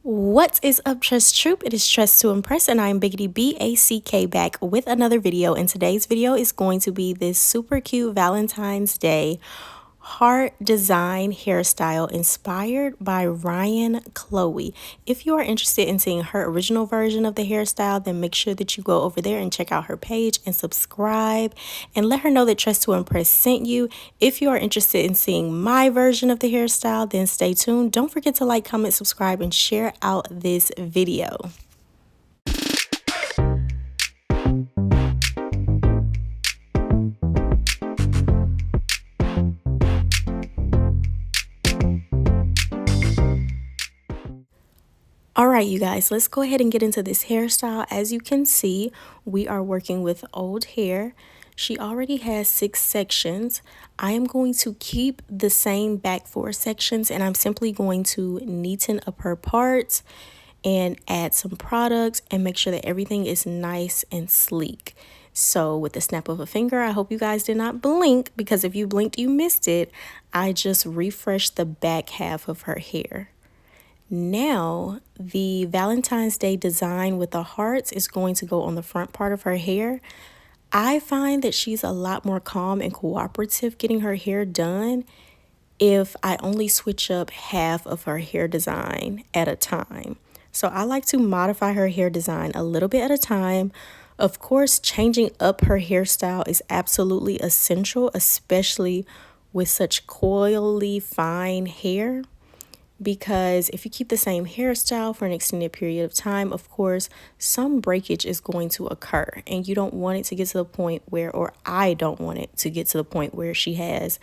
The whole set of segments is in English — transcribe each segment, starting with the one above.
What is up, Tress Troop? It is Tress to Impress, and I am Biggity BACK back with another video. And today's video is going to be this super cute Valentine's Day heart design hairstyle inspired by Ryan Chloe. If you are interested in seeing her original version of the hairstyle, then make sure that you go over there and check out her page and subscribe and let her know that Tress to Impress sent you. If you are interested in seeing my version of the hairstyle, then stay tuned. Don't forget to like, comment, subscribe, and share out this video. All right, you guys, let's go ahead and get into this hairstyle. As you can see, we are working with old hair. She already has 6 sections. I am going to keep the same back 4 sections, and I'm simply going to neaten up her parts and add some products and make sure that everything is nice and sleek. So with the snap of a finger, I hope you guys did not blink, because if you blinked, you missed it. I just refreshed the back half of her hair. Now, the Valentine's Day design with the hearts is going to go on the front part of her hair. I find that she's a lot more calm and cooperative getting her hair done if I only switch up half of her hair design at a time. So I like to modify her hair design a little bit at a time. Of course, changing up her hairstyle is absolutely essential, especially with such coily, fine hair. Because if you keep the same hairstyle for an extended period of time, of course, some breakage is going to occur, and you don't want it to get to the point where, or I don't want it to get to the point where she has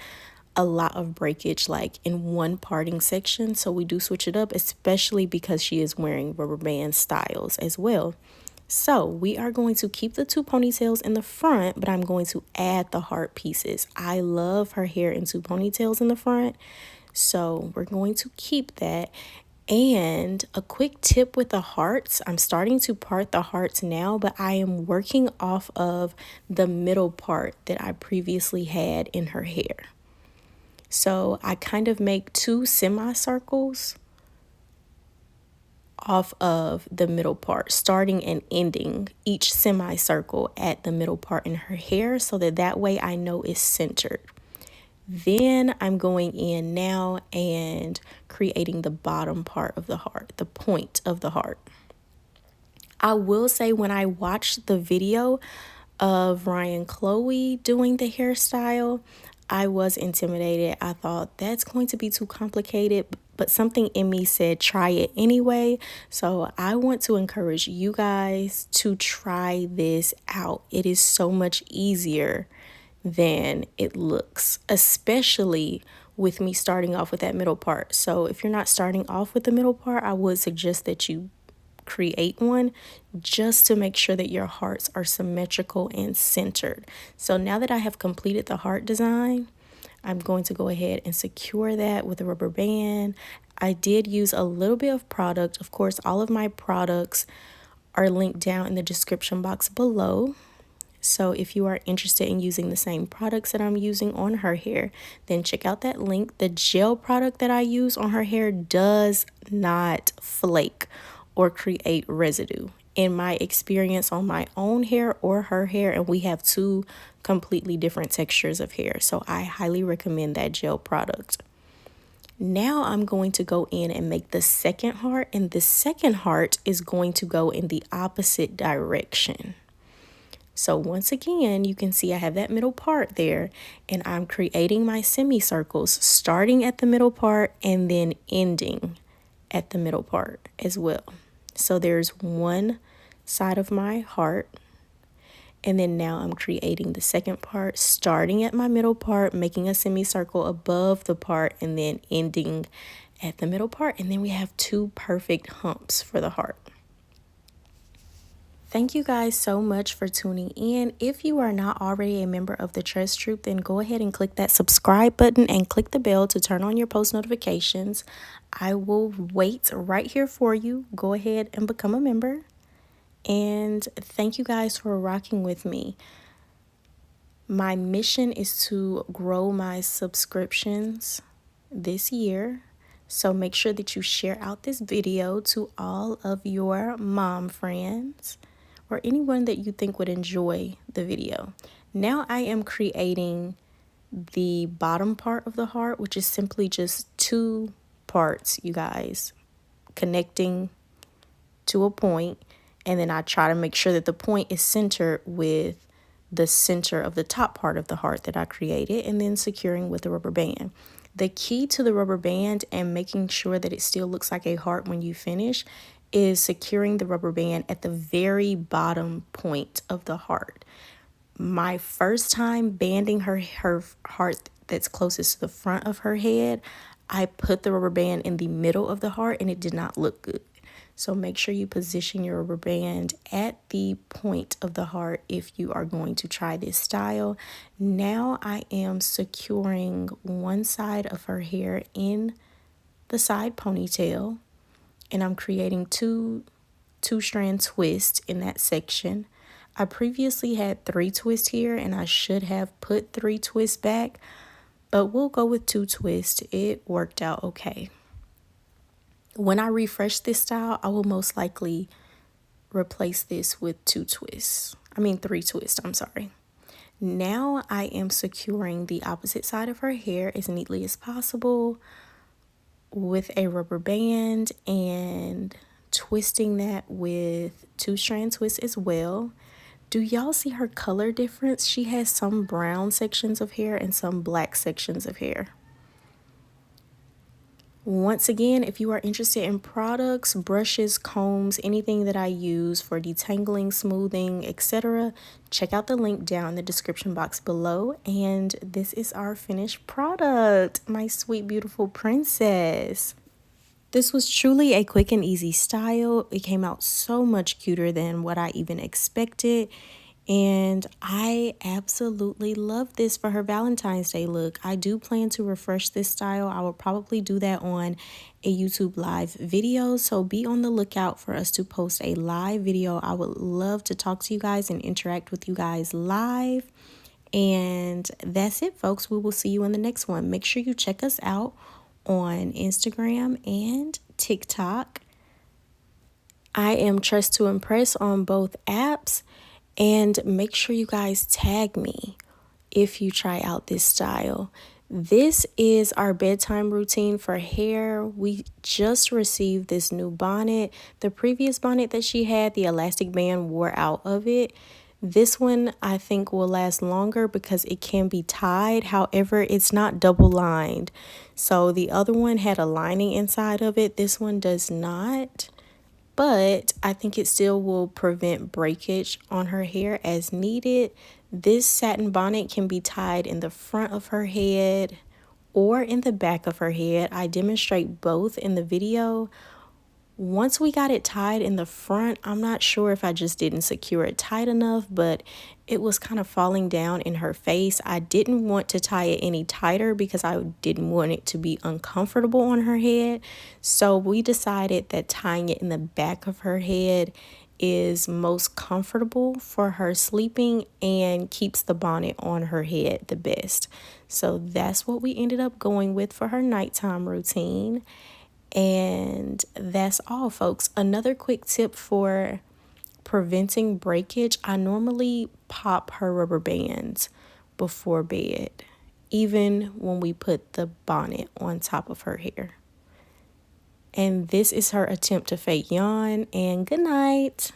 a lot of breakage like in one parting section. So we do switch it up, especially because she is wearing rubber band styles as well. So we are going to keep the 2 ponytails in the front, but I'm going to add the heart pieces. I love her hair in 2 ponytails in the front. So we're going to keep that. And a quick tip with the hearts, I'm starting to part the hearts now, but I am working off of the middle part that I previously had in her hair. So I kind of make 2 semicircles off of the middle part, starting and ending each semicircle at the middle part in her hair, so that way I know it's centered. Then I'm going in now and creating the bottom part of the heart, the point of the heart. I will say, when I watched the video of Ryan Chloe doing the hairstyle, I was intimidated. I thought that's going to be too complicated, but something in me said try it anyway. So I want to encourage you guys to try this out. It is so much easier than it looks, especially with me starting off with that middle part. So if you're not starting off with the middle part, I would suggest that you create one just to make sure that your hearts are symmetrical and centered. So now that I have completed the heart design, I'm going to go ahead and secure that with a rubber band. I did use a little bit of product. Of course, all of my products are linked down in the description box below. So if you are interested in using the same products that I'm using on her hair, then check out that link. The gel product that I use on her hair does not flake or create residue, in my experience, on my own hair or her hair, and we have 2 completely different textures of hair. So I highly recommend that gel product. Now I'm going to go in and make the second heart, and the second heart is going to go in the opposite direction. So once again, you can see I have that middle part there, and I'm creating my semicircles, starting at the middle part and then ending at the middle part as well. So there's one side of my heart, and then now I'm creating the second part, starting at my middle part, making a semicircle above the part, and then ending at the middle part. And then we have 2 perfect humps for the heart. Thank you guys so much for tuning in. If you are not already a member of the Tress Troop, then go ahead and click that subscribe button and click the bell to turn on your post notifications. I will wait right here for you. Go ahead and become a member. And thank you guys for rocking with me. My mission is to grow my subscriptions this year. So make sure that you share out this video to all of your mom friends or anyone that you think would enjoy the video. Now I am creating the bottom part of the heart, which is simply just two parts, you guys, connecting to a point, and then I try to make sure that the point is centered with the center of the top part of the heart that I created, and then securing with a rubber band. The key to the rubber band and making sure that it still looks like a heart when you finish is securing the rubber band at the very bottom point of the heart. My first time banding her heart that's closest to the front of her head, I put the rubber band in the middle of the heart and it did not look good. So make sure you position your rubber band at the point of the heart if you are going to try this style. Now I am securing one side of her hair in the side ponytail, and I'm creating two strand twists in that section. I previously had 3 twists here, and I should have put 3 twists back, but we'll go with 2 twists. It worked out okay. When I refresh this style, I will most likely replace this with 3 twists, I'm sorry. Now I am securing the opposite side of her hair as neatly as possible with a rubber band and twisting that with 2 strand twists as well. Do y'all see her color difference? She has some brown sections of hair and some black sections of hair. Once again, if you are interested in products, brushes, combs, anything that I use for detangling, smoothing, etc., check out the link down in the description box below. And this is our finished product, my sweet, beautiful princess. This was truly a quick and easy style. It came out so much cuter than what I even expected. And I absolutely love this for her Valentine's Day look. I do plan to refresh this style. I will probably do that on a YouTube live video. So be on the lookout for us to post a live video. I would love to talk to you guys and interact with you guys live. And that's it, folks. We will see you in the next one. Make sure you check us out on Instagram and TikTok. I am Tress to Impress on both apps. And make sure you guys tag me if you try out this style. This is our bedtime routine for hair. We just received this new bonnet. The previous bonnet that she had, the elastic band wore out of it. This one I think will last longer because it can be tied. However, it's not double lined. So the other one had a lining inside of it. This one does not. But I think it still will prevent breakage on her hair as needed. This satin bonnet can be tied in the front of her head or in the back of her head. I demonstrate both in the video. Once we got it tied in the front, I'm not sure if I just didn't secure it tight enough, but it was kind of falling down in her face. I didn't want to tie it any tighter because I didn't want it to be uncomfortable on her head. So we decided that tying it in the back of her head is most comfortable for her sleeping and keeps the bonnet on her head the best. So that's what we ended up going with for her nighttime routine. And that's all, folks. Another quick tip for preventing breakage, I normally pop her rubber bands before bed, even when we put the bonnet on top of her hair. And this is her attempt to fake yawn, and good night.